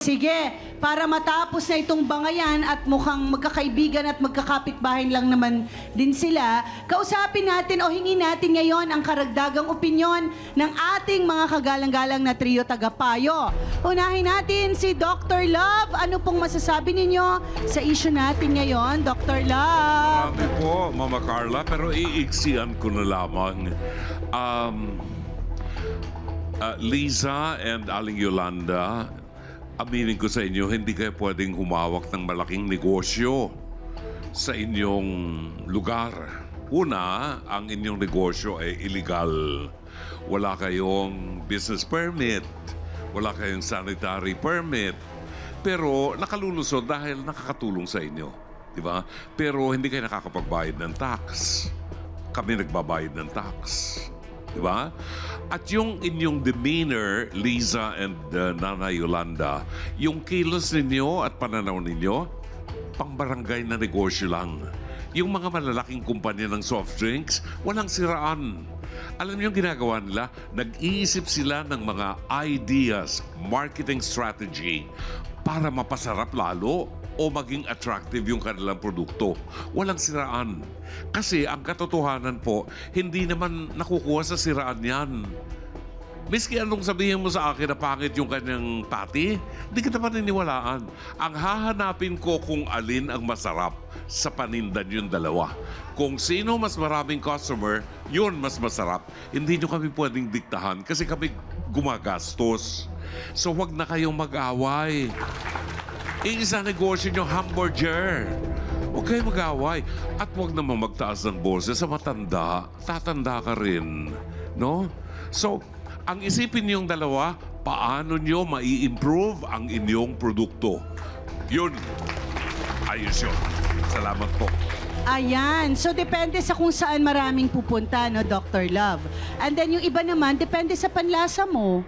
Sige, para matapos na itong bangayan at mukhang magkakaibigan at magkakapitbahay lang naman din sila, kausapin natin o hingin natin ngayon ang karagdagang opinyon ng ating mga kagalang-galang na trio tagapayo. Unahin natin si Dr. Love. Ano pong masasabi ninyo sa issue natin ngayon, Dr. Love? Marami po, Mama Carla, pero iiksian ko na lamang. Liza and Aling Yolanda, aminin ko sa inyo, hindi kayo pwedeng humawak ng malaking negosyo sa inyong lugar. Una, ang inyong negosyo ay illegal. Wala kayong business permit. Wala kayong sanitary permit. Pero nakalulusod dahil nakakatulong sa inyo. Di ba? Pero hindi kayo nakakapagbayad ng tax. Kami nagbabayad ng tax. Diba? At yung inyong demeanor, Liza and Nana Yolanda, yung kilos ninyo at pananaw ninyo, pang-barangay na negosyo lang. Yung mga malalaking kumpanya ng soft drinks, walang siraan. Alam niyo yung ginagawa nila? Nag-iisip sila ng mga ideas, marketing strategy, para mapasarap lalo o maging attractive yung kanilang produkto. Walang siraan. Kasi ang katotohanan po, hindi naman nakukuha sa siraan yan. Miski anong sabihin mo sa akin na pangit yung kanyang patty, hindi kita paniniwalaan. Ang hahanapin ko kung alin ang masarap sa panindan yung dalawa. Kung sino mas maraming customer, yun mas masarap. Hindi nyo kami pwedeng diktahan kasi kami gumagastos. So wag na kayong mag-away. Iisa negosyo nyo, hamburger. Huwag kayo mag-away. At huwag naman magtaas ng boses sa matanda. Tatanda ka rin. No? So, ang isipin niyong dalawa, paano nyo mai-improve ang inyong produkto. Yun. Ayos yun. Salamat po. Ayan. So, depende sa kung saan maraming pupunta, no, Dr. Love. And then, yung iba naman, depende sa panlasa mo.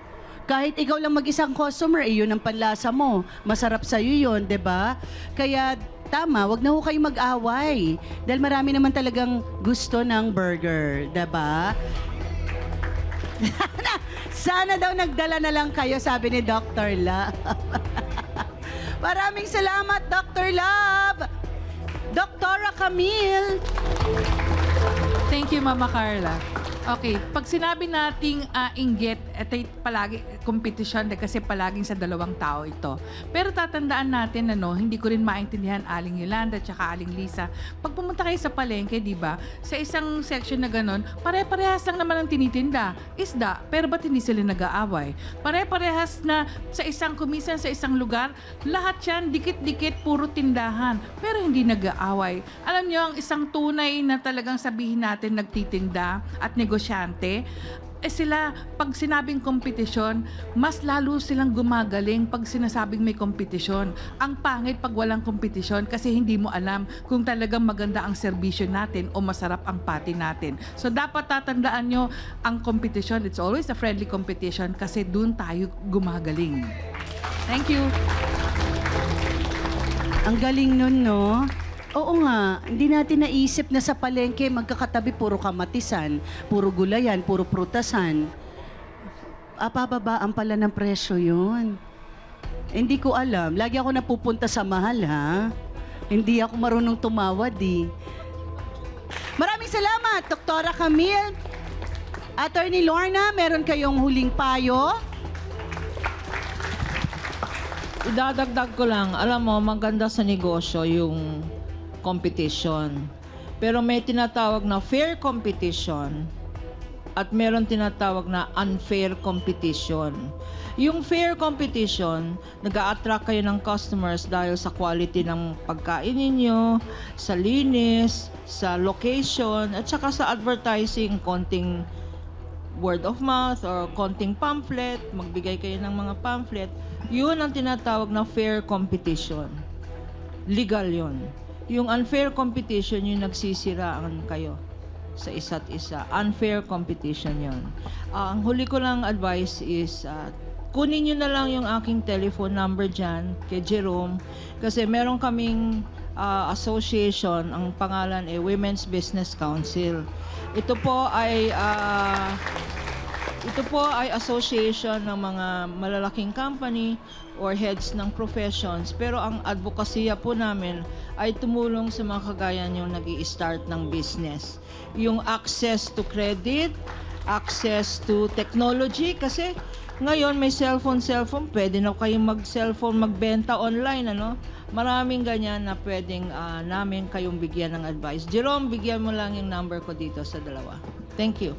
Kahit ikaw lang mag-isang customer, yun ang panlasa mo. Masarap sa'yo yun, di ba? Kaya, tama, wag na ho kayo mag-away. Dahil marami naman talagang gusto ng burger, di ba? Sana daw nagdala na lang kayo, sabi ni Dr. Love. Maraming salamat, Dr. Love! Doktora Camille! Thank you, Mama Carla. Okay, pag sinabi nating inggit, ito palagi competition kasi palaging sa dalawang tao ito. Pero tatandaan natin hindi ko rin maintindihan Aling Yolanda at saka Aling Lisa. Pag pumunta kayo sa palengke, di ba? Sa isang section na ganon, pare-parehas lang naman ang tinitinda. Isda, pero ba't hindi sila nag-aaway? Pare-parehas na sa isang kumisan, sa isang lugar, lahat yan, dikit-dikit, puro tindahan. Pero hindi nag-aaway. Alam nyo, ang isang tunay na talagang sabihin natin nagtitinda at negosyante, sila, pag sinabing kompetisyon, mas lalo silang gumagaling pag sinasabing may kompetisyon. Ang pangit pag walang kompetisyon kasi hindi mo alam kung talagang maganda ang serbisyo natin o masarap ang pati natin. So dapat tatandaan nyo, ang kompetisyon, it's always a friendly competition kasi dun tayo gumagaling. Thank you. Ang galing nun, no? Oo nga, hindi natin naisip na sa palengke magkakatabi puro kamatisan, puro gulayan, puro prutasan. Bababaan pala ng presyo yun. Hindi ko alam. Lagi ako napupunta sa mahal, ha? Hindi ako marunong tumawad, eh. Maraming salamat, Doktora Camille. Attorney Lorna, meron kayong huling payo? Idadagdag ko lang, alam mo, maganda sa negosyo yung competition. Pero may tinatawag na fair competition at meron tinatawag na unfair competition. Yung fair competition, nag-a-attract kayo ng customers dahil sa quality ng pagkain ninyo, sa linis, sa location, at saka sa advertising, konting word of mouth or konting pamphlet, magbigay kayo ng mga pamphlet. Yun ang tinatawag na fair competition. Legal yun. Yung unfair competition, yung nagsisiraan kayo sa isa't isa. Unfair competition yun. Ang huli ko lang advice is, kunin nyo na lang yung aking telephone number dyan kay Jerome kasi meron kaming association, ang pangalan ay Women's Business Council. Ito po ay Ito po ay association ng mga malalaking company or heads ng professions. Pero ang advokasya po namin ay tumulong sa mga kagaya nyo nag-i-start ng business. Yung access to credit, access to technology, kasi ngayon may cellphone, pwede na kayong mag-cellphone, magbenta online, ano? Maraming ganyan na pwedeng namin kayong bigyan ng advice. Jerome, bigyan mo lang yung number ko dito sa dalawa. Thank you.